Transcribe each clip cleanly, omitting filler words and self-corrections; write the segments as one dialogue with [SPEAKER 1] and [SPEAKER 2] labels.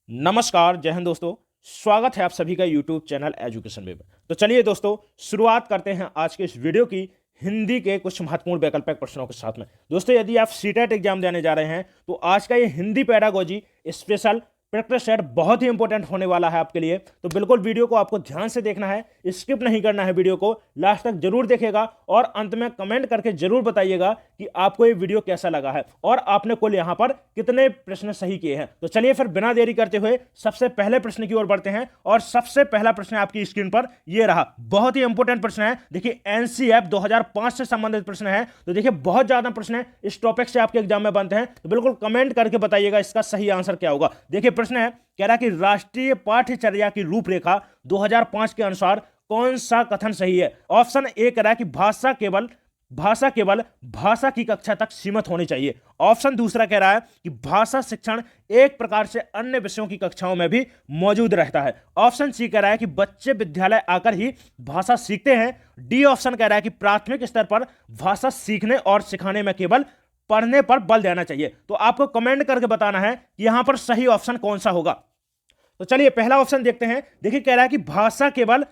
[SPEAKER 1] नमस्कार, जय हिंद दोस्तों। स्वागत है आप सभी का यूट्यूब चैनल एजुकेशन में। तो चलिए दोस्तों, शुरुआत करते हैं आज के इस वीडियो की हिंदी के कुछ महत्वपूर्ण वैकल्पिक प्रश्नों के साथ में। दोस्तों, यदि आप सीटेट एग्जाम देने जा रहे हैं तो आज का ये Hindi pedagogy special practice set बहुत ही इंपॉर्टेंट होने वाला है आपके लिए। तो बिल्कुल वीडियो को आपको ध्यान से देखना है, स्किप नहीं करना है, वीडियो को लास्ट तक जरूर देखेगा और अंत में कमेंट करके जरूर बताइएगा कि आपको ये वीडियो कैसा लगा है और आपने कुल यहां पर कितने प्रश्न सही किए हैं। तो चलिए फिर बिना देरी करते हुए सबसे पहले प्रश्न की ओर बढ़ते हैं और सबसे पहला प्रश्न आपकी स्क्रीन पर ये रहा। बहुत ही इंपॉर्टेंट प्रश्न है। देखिए, एनसीएफ 2005 से संबंधित प्रश्न है। तो देखिए, बहुत ज्यादा प्रश्न है इस टॉपिक से आपके एग्जाम में बनते हैं। तो बिल्कुल कमेंट करके बताइएगा इसका सही आंसर क्या होगा। देखिए, प्रश्न है, कह रहा है कि राष्ट्रीय पाठ्यचर्या की रूपरेखा 2005 के अनुसार कौन सा कथन सही है। ऑप्शन ए कह रहा है कि भाषा केवल भाषा की कक्षा तक सीमित होनी चाहिए। ऑप्शन दूसरा कह रहा है कि भाषा शिक्षण एक प्रकार से अन्य विषयों की कक्षाओं में भी मौजूद रहता है। ऑप्शन सी कह रहा है कि बच्चे विद्यालय आकर ही भाषा सीखते हैं। डी ऑप्शन कह रहा है कि प्राथमिक स्तर पर भाषा सीखने और सिखाने में केवल पढ़ने पर बल देना चाहिए। तो आपको कमेंट करके बताना है कि यहां पर सही ऑप्शन कौन सा होगा। तो चलिए पहला ऑप्शन देखते हैं। देखिए, कह रहा है कि भाषा केवल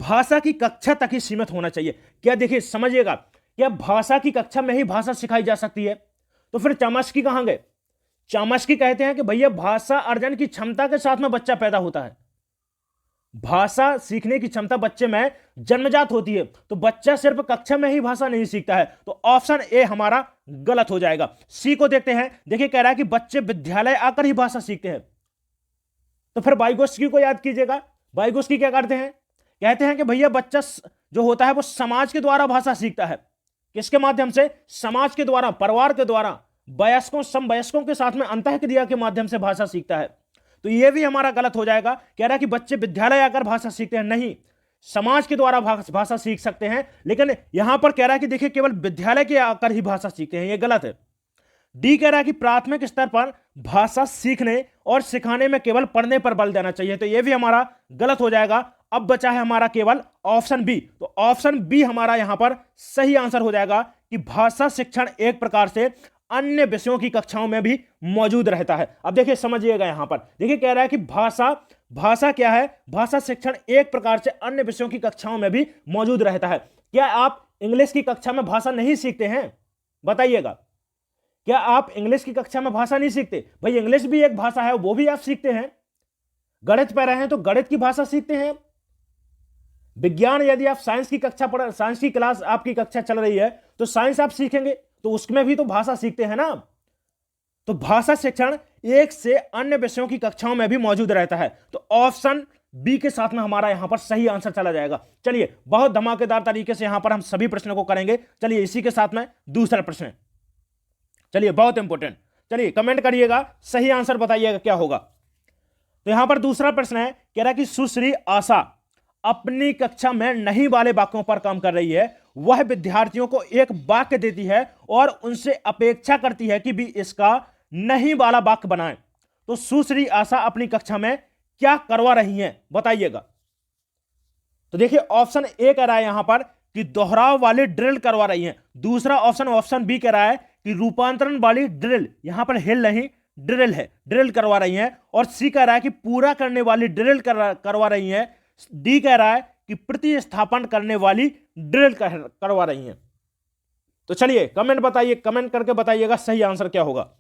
[SPEAKER 1] भाषा की कक्षा तक ही सीमित होना चाहिए। क्या, देखिए समझिएगा, क्या भाषा की कक्षा में ही भाषा सिखाई जा सकती है? तो फिर चामस्की कहां गए? चामस्की कहते हैं कि भैया भाषा अर्जन की क्षमता के साथ में बच्चा पैदा होता है। भाषा सीखने की क्षमता बच्चे में जन्मजात होती है। तो बच्चा सिर्फ कक्षा में ही भाषा नहीं सीखता है। तो ऑप्शन ए हमारा गलत हो जाएगा। सी को देखते हैं। देखिए, कह रहा है कि बच्चे विद्यालय आकर ही भाषा सीखते हैं। तो फिर वाइगोत्स्की को याद कीजिएगा। वाइगोत्स्की क्या करते हैं? कहते हैं कि भैया बच्चा जो होता है वो समाज के द्वारा भाषा सीखता है। किसके माध्यम से? समाज के द्वारा, परिवार के द्वारा, वयस्कों समवयस्कों के साथ में अंतःक्रिया के माध्यम से भाषा सीखता है। तो यह भी हमारा गलत हो जाएगा। कह रहा है कि बच्चे विद्यालय आकर भाषा सीखते हैं, नहीं, समाज के द्वारा भाषा सीख सकते हैं। लेकिन यहां पर कह रहा है कि देखिए केवल विद्यालय के आकर ही भाषा सीखते हैं, यह गलत है। डी कह रहा है कि प्राथमिक स्तर पर भाषा सीखने और सिखाने में केवल पढ़ने पर बल देना चाहिए। तो यह भी हमारा गलत हो जाएगा। अब बचा है हमारा केवल ऑप्शन बी। तो ऑप्शन बी हमारा यहां पर सही आंसर हो जाएगा कि भाषा शिक्षण एक प्रकार से अन्य विषयों की कक्षाओं में भी मौजूद रहता है। अब देखिए समझिएगा, यहां पर देखिए कह रहा है कि भाषा क्या है? भाषा शिक्षण एक प्रकार से अन्य विषयों की कक्षाओं में भी मौजूद रहता है। क्या आप इंग्लिश की कक्षा में भाषा नहीं सीखते हैं? बताइएगा, क्या आप इंग्लिश की कक्षा में भाषा नहीं सीखते? भाई इंग्लिश भी एक भाषा है, वो भी आप सीखते हैं। गणित पढ़ रहे हैं तो गणित की भाषा सीखते हैं। विज्ञान, यदि आप साइंस की कक्षा पढ़, साइंस की क्लास आपकी कक्षा चल रही है तो साइंस आप सीखेंगे, तो उसमें भी तो भाषा सीखते हैं ना। तो भाषा शिक्षण एक से अन्य विषयों की कक्षाओं में भी मौजूद रहता है। तो ऑप्शन बी के साथ में हमारा यहां पर सही आंसर चला जाएगा। चलिए, बहुत धमाकेदार तरीके से यहां पर हम सभी प्रश्नों को करेंगे। चलिए इसी के साथ में दूसरा प्रश्न, चलिए बहुत इंपॉर्टेंट। चलिए कमेंट करिएगा, सही आंसर बताइएगा क्या होगा। तो यहां पर दूसरा प्रश्न है, कह रहा है कि सुश्री आशा अपनी कक्षा में नहीं वाले वाक्यों पर काम कर रही है। वह विद्यार्थियों को एक वाक्य देती है और उनसे अपेक्षा करती है कि भी इसका नहीं वाला वाक्य बनाएं। तो सुश्री आशा अपनी कक्षा में क्या करवा रही हैं, बताइएगा। तो देखिए, ऑप्शन ए कह रहा है यहां पर कि दोहराव वाली ड्रिल करवा रही हैं। दूसरा ऑप्शन बी कह रहा है कि रूपांतरण वाली ड्रिल, यहां पर हिल नहीं, ड्रिल है, ड्रिल करवा रही हैं। और सी कह रहा है कि पूरा करने वाली ड्रिल करवा रही हैं। डी कह रहा है कि प्रतिस्थापन करने वाली ड्रिल करवा रही हैं। तो चलिए कमेंट बताइए, कमेंट करके बताइएगा सही आंसर क्या होगा।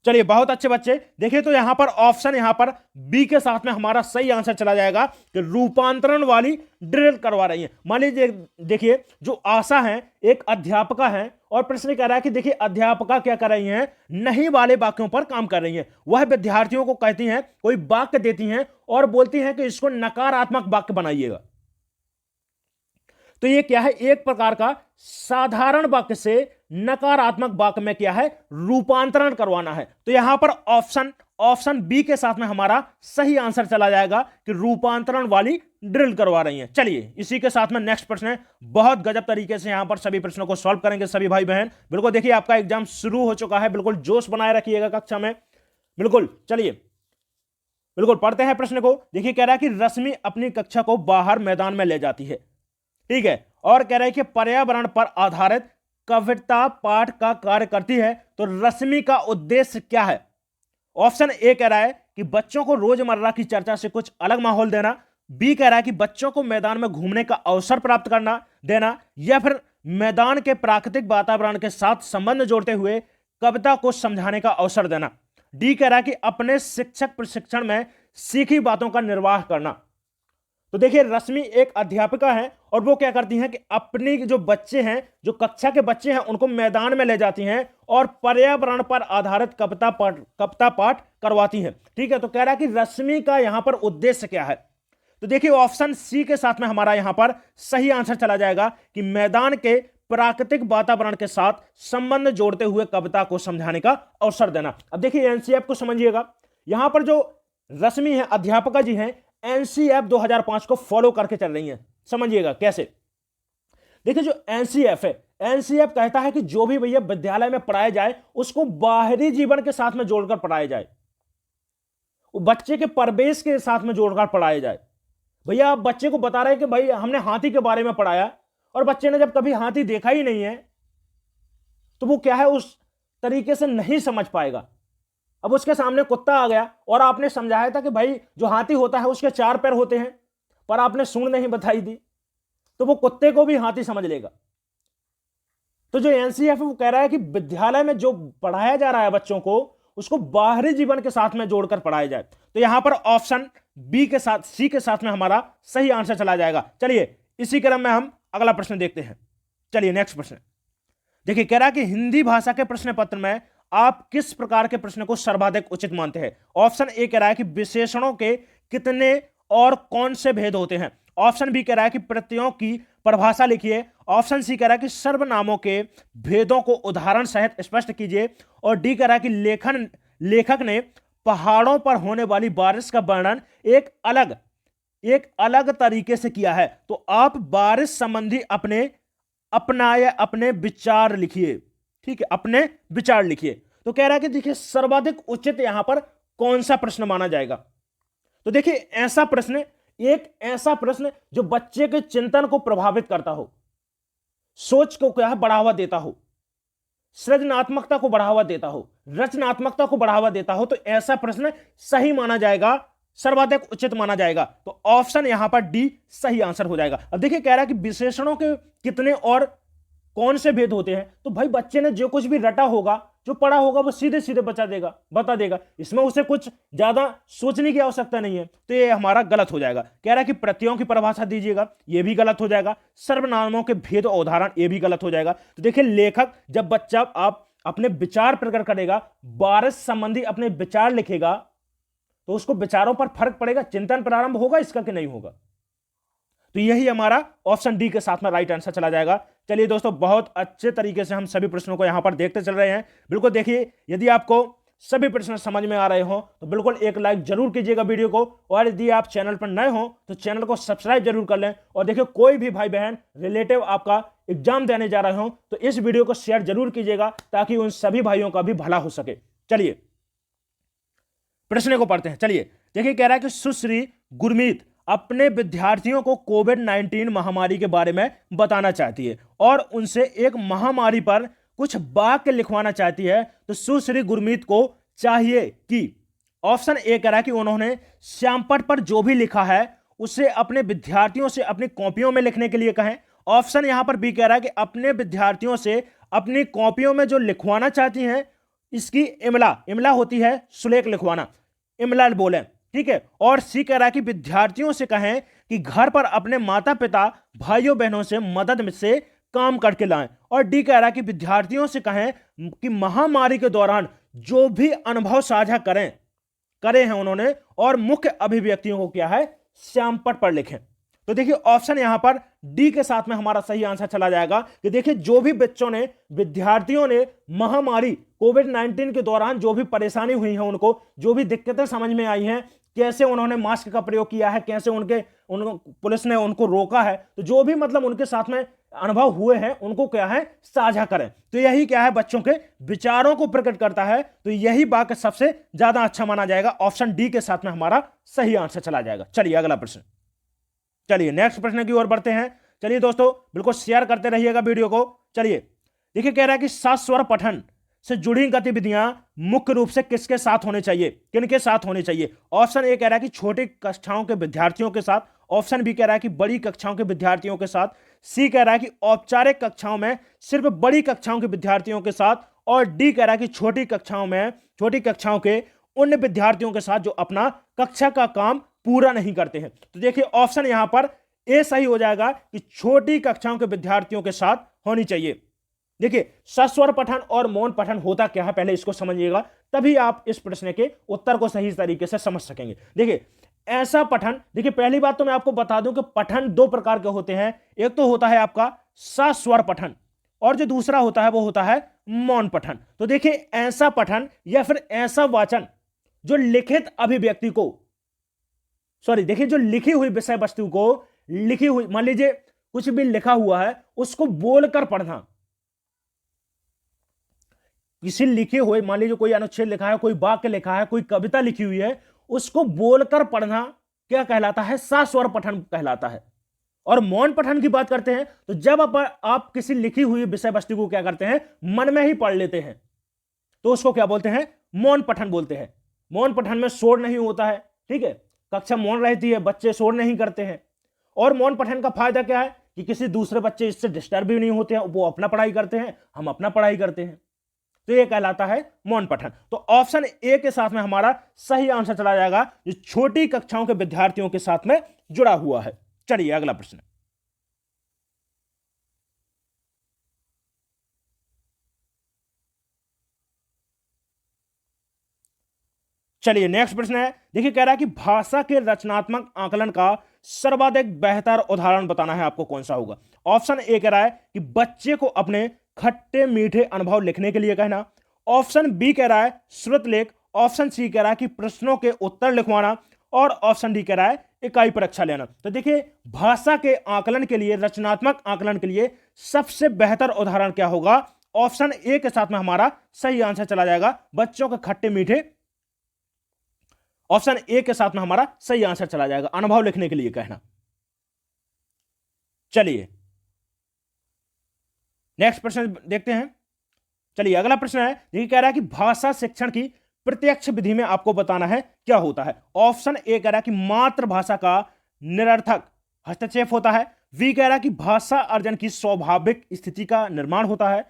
[SPEAKER 1] चलिए बहुत अच्छे बच्चे, देखिए तो यहां पर ऑप्शन यहां पर बी के साथ में हमारा सही आंसर चला जाएगा कि रूपांतरण वाली ड्रिल करवा रही है। मान लीजिए, देखिए जो आशा है एक अध्यापका है और प्रश्न कह रहा है कि देखिए अध्यापका क्या कर रही हैं? नहीं वाले वाक्यों पर काम कर रही हैं। वह विद्यार्थियों को कहती हैं, कोई वाक्य देती हैं और बोलती हैं कि इसको नकारात्मक वाक्य बनाइएगा। तो ये क्या है? एक प्रकार का साधारण वाक्य से नकारात्मक वाक्य में क्या है? रूपांतरण करवाना है। तो यहां पर ऑप्शन बी के साथ में हमारा सही आंसर चला जाएगा कि रूपांतरण वाली ड्रिल करवा रही हैं। चलिए इसी के साथ में नेक्स्ट प्रश्न है। बहुत गजब तरीके से यहां पर सभी प्रश्नों को सॉल्व करेंगे सभी भाई बहन। बिल्कुल देखिए, आपका एग्जाम शुरू हो चुका है, बिल्कुल जोश बनाए रखिएगा कक्षा में। बिल्कुल चलिए, बिल्कुल पढ़ते हैं प्रश्न को। देखिए, कह रहा है कि रश्मि अपनी कक्षा को बाहर मैदान में ले जाती है, ठीक है, और कह रहा है कि पर्यावरण पर आधारित कविता पाठ का कार्य करती है। तो रश्मि का उद्देश्य क्या है? ऑप्शन ए कह रहा है कि बच्चों को रोजमर्रा की चर्चा से कुछ अलग माहौल देना, बी कह रहा है कि बच्चों को मैदान में घूमने का अवसर प्राप्त करना देना, या फिर मैदान के प्राकृतिक वातावरण के साथ संबंध जोड़ते हुए कविता को समझाने का अवसर देना। डी कह रहा है कि अपने शिक्षक प्रशिक्षण में सीखी बातों का निर्वाह करना। तो देखिए रश्मि एक अध्यापिका है और वो क्या करती हैं कि अपनी जो बच्चे हैं, जो कक्षा के बच्चे हैं, उनको मैदान में ले जाती हैं और पर्यावरण पर आधारित कविता पाठ करवाती हैं। ठीक है, तो कह रहा है कि रश्मि का यहां पर उद्देश्य क्या है। तो देखिए ऑप्शन सी के साथ में हमारा यहां पर सही आंसर चला जाएगा कि मैदान के प्राकृतिक वातावरण के साथ संबंध जोड़ते हुए कविता को समझाने का अवसर देना। अब देखिए एनसीएफ को समझिएगा, यहां पर जो रश्मि है अध्यापिका जी हैं, एनसीएफ 2005 को फॉलो करके चल रही हैं। समझिएगा कैसे। देखिए जो एनसीएफ है, एनसीएफ कहता है कि जो भी भैया विद्यालय में पढ़ाया जाए उसको बाहरी जीवन के साथ में जोड़कर पढ़ाया जाए, बच्चे के परिवेश के साथ में जोड़कर पढ़ाया जाए। भैया आप बच्चे को बता रहे हैं कि भाई हमने हाथी के बारे में पढ़ाया और बच्चे ने जब कभी हाथी देखा ही नहीं है तो वो क्या है उस तरीके से नहीं समझ पाएगा। अब उसके सामने कुत्ता आ गया और आपने समझाया था कि भाई जो हाथी होता है उसके 4 पैर होते हैं, पर आपने सूंड नहीं बताई दी, तो वो कुत्ते को भी हाथी समझ लेगा। तो जो एनसीएफ है वो कह रहा है कि विद्यालय में जो पढ़ाया जा रहा है बच्चों को उसको बाहरी जीवन के साथ में जोड़कर पढ़ाया जाए। तो यहां पर ऑप्शन बी के साथ सी के साथ में हमारा सही आंसर चला जाएगा। चलिए इसी क्रम में हम अगला प्रश्न देखते हैं। चलिए नेक्स्ट प्रश्न देखिए, कह रहा है कि हिंदी भाषा के प्रश्न पत्र में आप किस प्रकार के प्रश्न को सर्वाधिक उचित मानते हैं। ऑप्शन ए कह रहा है कि विशेषणों के कितने और कौन से भेद होते हैं। ऑप्शन बी कह रहा है कि प्रत्ययों की परिभाषा लिखिए। ऑप्शन सी कह रहा है कि सर्वनामों के भेदों को उदाहरण सहित स्पष्ट कीजिए। और डी कह रहा है कि लेखक ने पहाड़ों पर होने वाली बारिश का वर्णन एक अलग तरीके से किया है। तो आप बारिश संबंधी अपने विचार लिखिए। ठीक है, अपने विचार लिखिए। तो कह रहा है कि देखिए सर्वाधिक उचित यहां पर कौन सा प्रश्न माना जाएगा। तो देखिए एक ऐसा प्रश्न जो बच्चे के चिंतन को प्रभावित करता हो, सोच को क्या है बढ़ावा देता हो, सृजनात्मकता को बढ़ावा देता हो, रचनात्मकता को बढ़ावा देता हो, तो ऐसा प्रश्न सही माना जाएगा, सर्वाधिक उचित माना जाएगा। तो ऑप्शन यहां पर डी सही आंसर हो जाएगा। अब देखिए कह रहा है कि विशेषणों के कितने और कौन से भेद होते हैं। तो भाई बच्चे ने जो कुछ भी रटा होगा, जो पढ़ा होगा, वो सीधे सीधे बता देगा। इसमें उसे कुछ ज्यादा सोचने की आवश्यकता नहीं है। तो ये हमारा गलत हो जाएगा। कह रहा है कि प्रत्ययों की परिभाषा दीजिएगा, ये भी गलत हो जाएगा। सर्वनामों के भेद और उदाहरण, ये भी गलत हो जाएगा। तो देखिए लेखक जब बच्चा आप अपने विचार प्रकट करेगा, बारिश संबंधी अपने विचार लिखेगा, तो उसको विचारों पर फर्क पड़ेगा, चिंतन प्रारंभ होगा इसका कि नहीं होगा। तो यही हमारा ऑप्शन डी के साथ में राइट आंसर चला जाएगा। चलिए दोस्तों, बहुत अच्छे तरीके से हम सभी प्रश्नों को यहां पर देखते चल रहे हैं। बिल्कुल देखिए, यदि आपको सभी प्रश्न समझ में आ रहे हो तो बिल्कुल एक लाइक जरूर कीजिएगा वीडियो को, और यदि आप चैनल पर नए हो तो चैनल को सब्सक्राइब जरूर कर लें। और देखिए कोई भी भाई बहन रिलेटिव आपका एग्जाम देने जा रहे हो तो इस वीडियो को शेयर जरूर कीजिएगा, ताकि उन सभी भाइयों का भी भला हो सके। चलिए प्रश्न को पढ़ते हैं। चलिए देखिए, कह रहा है कि सुश्री गुरमीत अपने विद्यार्थियों को कोविड-19 महामारी के बारे में बताना चाहती है और उनसे एक महामारी पर कुछ वाक्य लिखवाना चाहती है। तो सुश्री गुरमीत को चाहिए कि ऑप्शन ए कह रहा है कि उन्होंने श्यामपट्ट पर जो भी लिखा है उसे अपने विद्यार्थियों से अपनी कॉपियों में लिखने के लिए कहें। ऑप्शन यहां पर बी कह रहा है कि अपने विद्यार्थियों से अपनी कॉपियों में जो लिखवाना चाहती हैं इसकी इमला होती है सुलेख लिखवाना, इमला बोले। ठीक है। और सी कह रहा है कि विद्यार्थियों से कहें कि घर पर अपने माता पिता भाइयों बहनों से मदद से काम करके लाएं। और डी कह रहा है कि विद्यार्थियों से कहें कि महामारी के दौरान जो भी अनुभव साझा करे हैं उन्होंने, और मुख्य अभिव्यक्तियों को क्या है श्यामपट्ट पर लिखें। तो देखिए ऑप्शन यहां पर डी के साथ में हमारा सही आंसर चला जाएगा कि देखिए जो भी विद्यार्थियों ने महामारी कोविड-19 के दौरान जो भी परेशानी हुई है, उनको जो भी दिक्कतें समझ में आई हैं, कैसे उन्होंने मास्क का प्रयोग किया है, कैसे पुलिस ने उनको रोका है, तो जो भी मतलब उनके साथ में अनुभव हुए हैं उनको क्या है साझा करें। तो यही क्या है बच्चों के विचारों को प्रकट करता है। तो यही वाक्य सबसे ज्यादा अच्छा माना जाएगा। ऑप्शन डी के साथ में हमारा सही आंसर चला जाएगा। चलिए अगला प्रश्न, चलिए नेक्स्ट प्रश्न की ओर बढ़ते हैं। चलिए दोस्तों बिल्कुल शेयर करते रहिएगा वीडियो को। चलिए देखिए, कह रहा है कि सस्वर पठन से जुड़ी गतिविधियां मुख्य रूप से किसके साथ होने चाहिए, किनके साथ होने चाहिए? ऑप्शन ए कह रहा है कि छोटी कक्षाओं के विद्यार्थियों के साथ, ऑप्शन बी कह रहा है कि बड़ी कक्षाओं के विद्यार्थियों के साथ, सी कह रहा है कि औपचारिक कक्षाओं में सिर्फ बड़ी कक्षाओं के विद्यार्थियों के साथ, और डी कह रहा है कि छोटी कक्षाओं के उन विद्यार्थियों के साथ जो अपना कक्षा का काम पूरा नहीं करते हैं। तो देखिए ऑप्शन यहां पर ए सही हो जाएगा कि छोटी कक्षाओं के विद्यार्थियों के साथ होनी चाहिए। देखिए सस्वर पठन और मौन पठन होता क्या है, पहले इसको समझिएगा, तभी आप इस प्रश्न के उत्तर को सही तरीके से समझ सकेंगे। देखिए ऐसा पठन, देखिए पहली बात तो मैं आपको बता दूं कि पठन दो प्रकार के होते हैं। एक तो होता है आपका सस्वर पठन और जो दूसरा होता है वो होता है मौन पठन। तो देखिए ऐसा पठन या फिर ऐसा वाचन जो लिखित अभिव्यक्ति को, देखिए जो लिखी हुई विषय वस्तु को, लिखी हुई, मान लीजिए कुछ भी लिखा हुआ है उसको बोलकर पढ़ना, किसी लिखे हुए, मान लीजिए कोई अनुच्छेद लिखा है, कोई वाक्य लिखा है, कोई कविता लिखी हुई है, उसको बोलकर पढ़ना क्या कहलाता है? सस्वर पठन कहलाता है। और मौन पठन की बात करते हैं तो जब आप किसी लिखी हुई विषय वस्तु को क्या करते हैं, मन में ही पढ़ लेते हैं, तो उसको क्या बोलते हैं? मौन पठन बोलते हैं। मौन पठन में शोर नहीं होता है, ठीक है, कक्षा मौन रहती है, बच्चे शोर नहीं करते हैं। और मौन पठन का फायदा क्या है कि किसी दूसरे बच्चे इससे डिस्टर्ब भी नहीं होते हैं, वो अपना पढ़ाई करते हैं, हम अपना पढ़ाई करते हैं, तो ये कहलाता है मौन पठन। तो ऑप्शन ए के साथ में हमारा सही आंसर चला जाएगा, जो छोटी कक्षाओं के विद्यार्थियों के साथ में जुड़ा हुआ है। चलिए अगला प्रश्न। चलिए नेक्स्ट प्रश्न है, देखिए कह रहा है कि भाषा के रचनात्मक आकलन का सर्वाधिक बेहतर उदाहरण बताना है आपको, कौन सा होगा? ऑप्शन ए कह रहा है कि बच्चे को अपने खट्टे मीठे अनुभव लिखने के लिए कहना, ऑप्शन बी कह रहा है श्रुत लेख, ऑप्शन सी कह रहा है कि प्रश्नों के उत्तर लिखवाना, और ऑप्शन डी कह रहा है इकाई परीक्षा लेना। तो देखिए भाषा के आकलन के लिए, रचनात्मक आकलन के लिए सबसे बेहतर उदाहरण क्या होगा? ऑप्शन ए के साथ में हमारा सही आंसर चला जाएगा, बच्चों के खट्टे मीठे, ऑप्शन ए के साथ में हमारा सही आंसर चला जाएगा, अनुभव लिखने के लिए कहना। चलिए नेक्स्ट प्रश्न देखते हैं। चलिए अगला प्रश्न है, ये कह रहा है कि भाषा शिक्षण की प्रत्यक्ष विधि में आपको बताना है क्या होता है। ऑप्शन ए कह रहा है कि मातृभाषा का निरर्थक हस्तक्षेप होता है, बी कह रहा है कि भाषा अर्जन की स्वाभाविक स्थिति का निर्माण होता है,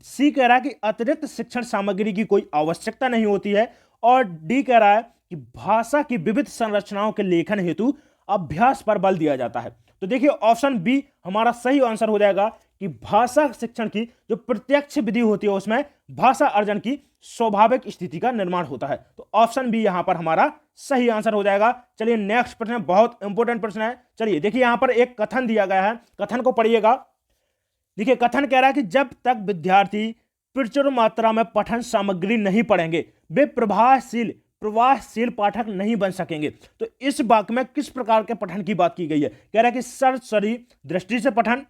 [SPEAKER 1] सी कह रहा है कि अतिरिक्त शिक्षण सामग्री की कोई आवश्यकता नहीं होती है, और डी कह रहा है कि भाषा की विविध संरचनाओं के लेखन हेतु अभ्यास पर बल दिया जाता है। तो देखिए ऑप्शन बी हमारा सही आंसर हो जाएगा कि भाषा शिक्षण की जो प्रत्यक्ष विधि होती है उसमें भाषा अर्जन की स्वाभाविक स्थिति का निर्माण होता है। तो ऑप्शन बी यहां पर हमारा सही आंसर हो जाएगा। चलिए नेक्स्ट प्रश्न, बहुत इंपॉर्टेंट प्रश्न है। चलिए देखिए यहां पर एक कथन दिया गया है, कथन को पढ़िएगा। देखिए कथन कह रहा है कि जब तक विद्यार्थी प्रचुर मात्रा में पठन सामग्री नहीं पढ़ेंगे वे प्रवाहशील पाठक नहीं बन सकेंगे। तो इस वाक्य में किस प्रकार के पठन की बात की गई है? कह रहा है कि सस्वरी दृष्टि से पठन,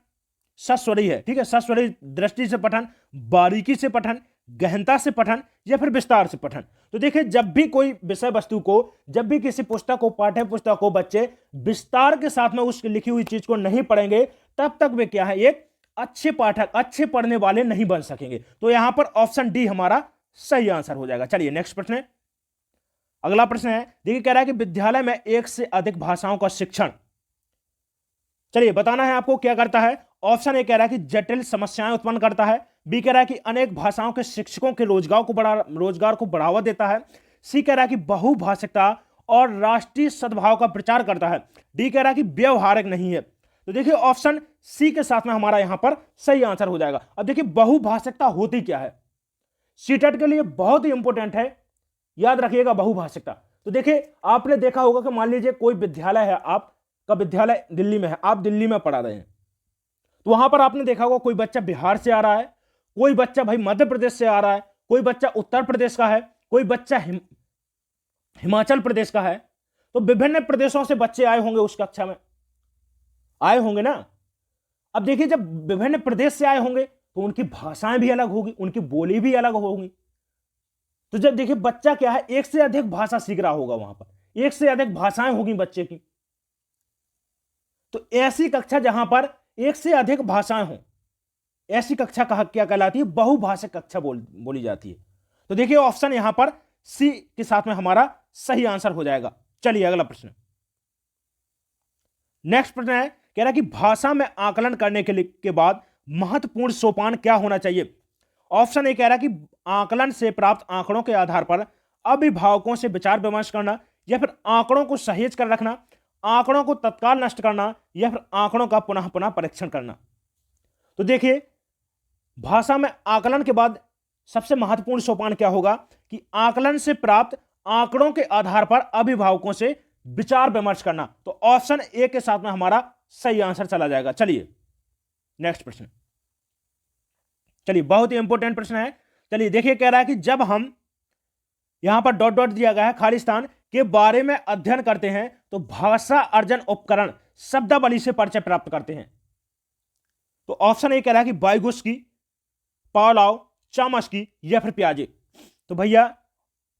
[SPEAKER 1] सस्वरी है, ठीक है, सस्वरी दृष्टि से पठन, बारीकी से पठन, गहनता से पठन, या फिर विस्तार से पठन। तो देखिए जब भी कोई विषय वस्तु को, जब भी किसी पुस्तक को, पाठ्य पुस्तक को बच्चे विस्तार के साथ में उसकी लिखी हुई चीज को नहीं पढ़ेंगे तब तक वे क्या है, एक अच्छे पाठक, अच्छे पढ़ने वाले नहीं बन सकेंगे। तो यहां पर ऑप्शन डी हमारा सही आंसर हो जाएगा। चलिए नेक्स्ट प्रश्न है, अगला प्रश्न है, देखिए कह रहा है कि विद्यालय में एक से अधिक भाषाओं का शिक्षण, चलिए बताना है आपको क्या करता है। ऑप्शन ए कह रहा है कि जटिल समस्याएं उत्पन्न करता है, बी कह रहा है कि अनेक भाषाओं के शिक्षकों के रोजगार को बढ़ावा देता है, सी कह रहा है कि बहुभाषिकता और राष्ट्रीय सद्भाव का प्रचार करता है, डी कह रहा है कि व्यवहारिक नहीं है। तो देखिए ऑप्शन सी के साथ में हमारा यहां पर सही आंसर हो जाएगा। अब देखिए बहुभाषिकता होती क्या है, सीटेट के लिए बहुत ही इंपॉर्टेंट है, याद रखिएगा बहुभाषिकता। तो देखिए आपने देखा होगा कि मान लीजिए कोई विद्यालय है, आपका विद्यालय दिल्ली में है, आप दिल्ली में पढ़ा रहे हैं, तो वहां पर आपने देखा होगा कोई बच्चा बिहार से आ रहा है, कोई बच्चा भाई मध्य प्रदेश से आ रहा है, कोई बच्चा उत्तर प्रदेश का है, कोई बच्चा हिमाचल प्रदेश का है। तो विभिन्न प्रदेशों से बच्चे आए होंगे, उस कक्षा में आए होंगे ना। अब देखिए जब विभिन्न प्रदेश से आए होंगे तो उनकी भाषाएं भी अलग होगी, उनकी बोली भी अलग होगी। तो जब देखिए बच्चा क्या है, एक से अधिक भाषा सीख रहा होगा, वहां पर एक से अधिक भाषाएं होगी बच्चे की। तो ऐसी कक्षा जहां पर एक से अधिक भाषाएं हों, ऐसी कक्षा क्या कहलाती है? बहुभाषिक कक्षा बोली जाती है। तो देखिए ऑप्शन यहां पर सी के साथ में हमारा सही आंसर हो जाएगा। चलिए अगला प्रश्न, नेक्स्ट प्रश्न है, कह रहा है कि भाषा में आकलन करने के बाद महत्वपूर्ण सोपान क्या होना चाहिए? ऑप्शन ए कह रहा है कि आकलन से प्राप्त आंकड़ों के आधार पर अभिभावकों से विचार विमर्श करना, या फिर आंकड़ों को सहेज कर रखना, आंकड़ों को तत्काल नष्ट करना, या फिर आंकड़ों का पुनः पुनः परीक्षण करना। तो देखिए भाषा में आकलन के बाद सबसे महत्वपूर्ण सोपान क्या होगा कि आकलन से प्राप्त आंकड़ों के आधार पर अभिभावकों से विचार विमर्श करना। तो ऑप्शन ए के साथ में हमारा सही आंसर चला जाएगा। चलिए नेक्स्ट प्रश्न, चलिए बहुत ही इंपॉर्टेंट प्रश्न है। चलिए देखिए कह रहा है कि जब हम यहां पर डॉट डॉट दिया गया है खाली स्थान के बारे में अध्ययन करते हैं तो भाषा अर्जन उपकरण शब्दावली से परिचय प्राप्त करते हैं। तो ऑप्शन ए कह रहा है कि वाइगुस्की, पावलोव, चामस्की या फिर पियाजे। तो भैया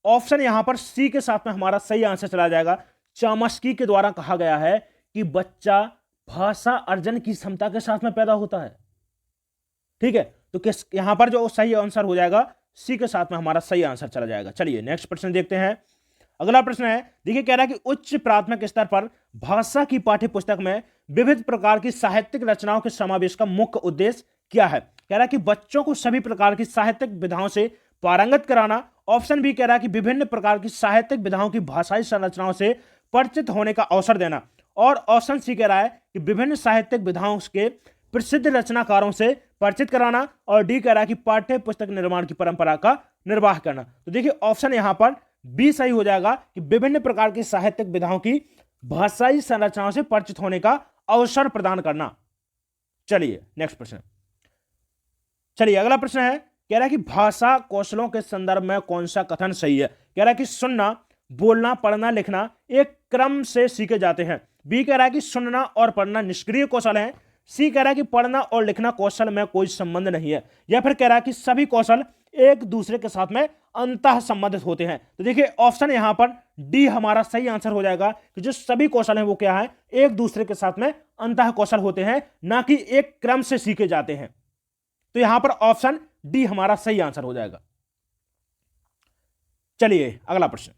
[SPEAKER 1] ऑप्शन यहां पर सी के साथ में हमारा सही आंसर चला जाएगा। चामस्की के द्वारा कहा गया है कि बच्चा भाषा अर्जन की क्षमता के साथ में पैदा होता है। ठीक है, तो किस यहां पर जो सही आंसर हो जाएगा सी के साथ में हमारा सही आंसर चला जाएगा। चलिए नेक्स्ट प्रश्न देखते हैं। अगला प्रश्न है, देखिए कह रहा है कि उच्च प्राथमिक स्तर पर भाषा की पाठ्य पुस्तक में विविध प्रकार की साहित्यिक रचनाओं के समावेश का मुख्य उद्देश्य क्या है? कह रहा है कि बच्चों को सभी प्रकार की साहित्यिक विधाओं से पारंगत कराना। ऑप्शन बी कह रहा है कि विभिन्न प्रकार की साहित्यिक विधाओं की भाषाई संरचनाओं से परिचित होने का अवसर देना। और ऑप्शन सी कह रहा है कि विभिन्न साहित्यिक विधाओं के प्रसिद्ध रचनाकारों से परिचित कराना। और डी कह रहा है कि पाठ्य पुस्तक निर्माण की परंपरा का निर्वाह करना। तो देखिए ऑप्शन यहां पर बी सही हो जाएगा कि विभिन्न प्रकार की साहित्यिक विधाओं की भाषाई संरचनाओं से परिचित होने का अवसर प्रदान करना। चलिए नेक्स्ट प्रश्न, चलिए अगला प्रश्न है, कह रहा है कि भाषा कौशलों के संदर्भ में कौन सा कथन सही है? कह रहा है कि सुनना, बोलना, पढ़ना, लिखना एक क्रम से सीखे जाते हैं। बी कह रहा है कि सुनना और पढ़ना निष्क्रिय कौशल है। सी कह रहा है कि पढ़ना और लिखना कौशल में कोई संबंध नहीं है। या फिर कह रहा है कि सभी कौशल एक दूसरे के साथ में अंतः संबंधित होते हैं। तो देखिए ऑप्शन यहां पर डी हमारा सही आंसर हो जाएगा कि जो सभी कौशल हैं वो क्या है, एक दूसरे के साथ में अंतः कौशल होते हैं, ना कि एक क्रम से सीखे जाते हैं। तो यहां पर ऑप्शन डी हमारा सही आंसर हो जाएगा। चलिए अगला प्रश्न,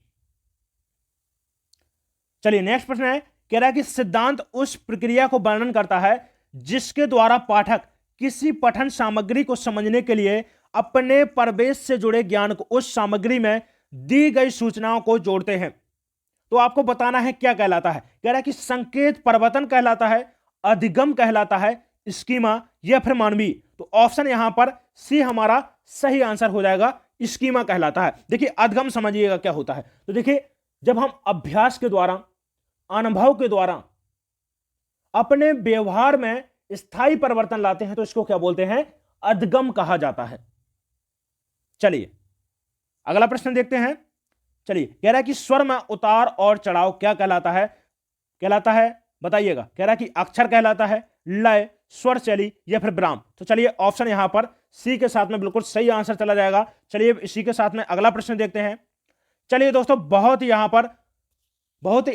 [SPEAKER 1] चलिए नेक्स्ट प्रश्न है, कह रहा है कि सिद्धांत उस प्रक्रिया को वर्णन करता है जिसके द्वारा पाठक किसी पठन सामग्री को समझने के लिए अपने परिवेश से जुड़े ज्ञान को उस सामग्री में दी गई सूचनाओं को जोड़ते हैं। तो आपको बताना है क्या कहलाता है। कह रहा है कि संकेत परिवर्तन कहलाता है, अधिगम कहलाता है, स्कीमा या फिर मानवीय। तो ऑप्शन यहां पर सी हमारा सही आंसर हो जाएगा, स्कीमा कहलाता है। देखिए अधिगम समझिएगा क्या होता है। तो देखिए जब हम अभ्यास के द्वारा, अनुभव के द्वारा अपने व्यवहार में स्थायी परिवर्तन लाते हैं तो इसको क्या बोलते हैं, अधिगम कहा जाता है। चलिए अगला प्रश्न देखते हैं। चलिए कह रहा है कि स्वर में उतार और चढ़ाव क्या कहलाता है बताइएगा। कह रहा है कि अक्षर कहलाता है, लय, स्वर शैली या फिर विराम। तो चलिए ऑप्शन यहां पर सी के साथ में बिल्कुल सही आंसर चला जाएगा। चलिए इसी के साथ में अगला प्रश्न देखते हैं। चलिए दोस्तों बहुत ही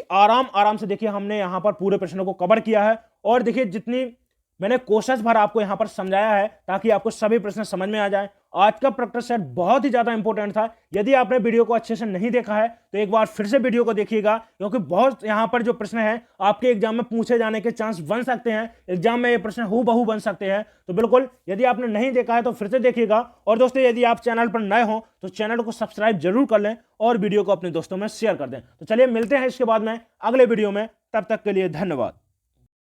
[SPEAKER 1] आराम से देखिए हमने यहां पर पूरे प्रश्नों को कवर किया है। और देखिए जितनी मैंने कोशिश भर आपको यहां पर समझाया है ताकि आपको सभी प्रश्न समझ में आ जाए। आज का प्रैक्टिस सेट बहुत ही ज्यादा इंपॉर्टेंट था। यदि आपने वीडियो को अच्छे से नहीं देखा है तो एक बार फिर से वीडियो को देखिएगा, क्योंकि बहुत यहां पर जो प्रश्न है आपके एग्जाम में पूछे जाने के चांस बन सकते हैं। एग्जाम में ये प्रश्न हूबहू बन सकते हैं। तो बिल्कुल यदि आपने नहीं देखा है तो फिर से देखिएगा। और दोस्तों यदि आप चैनल पर नए हो तो चैनल को सब्सक्राइब जरूर कर लें और वीडियो को अपने दोस्तों में शेयर कर दें। तो चलिए मिलते हैं इसके बाद में अगले वीडियो में, तब तक के लिए धन्यवाद।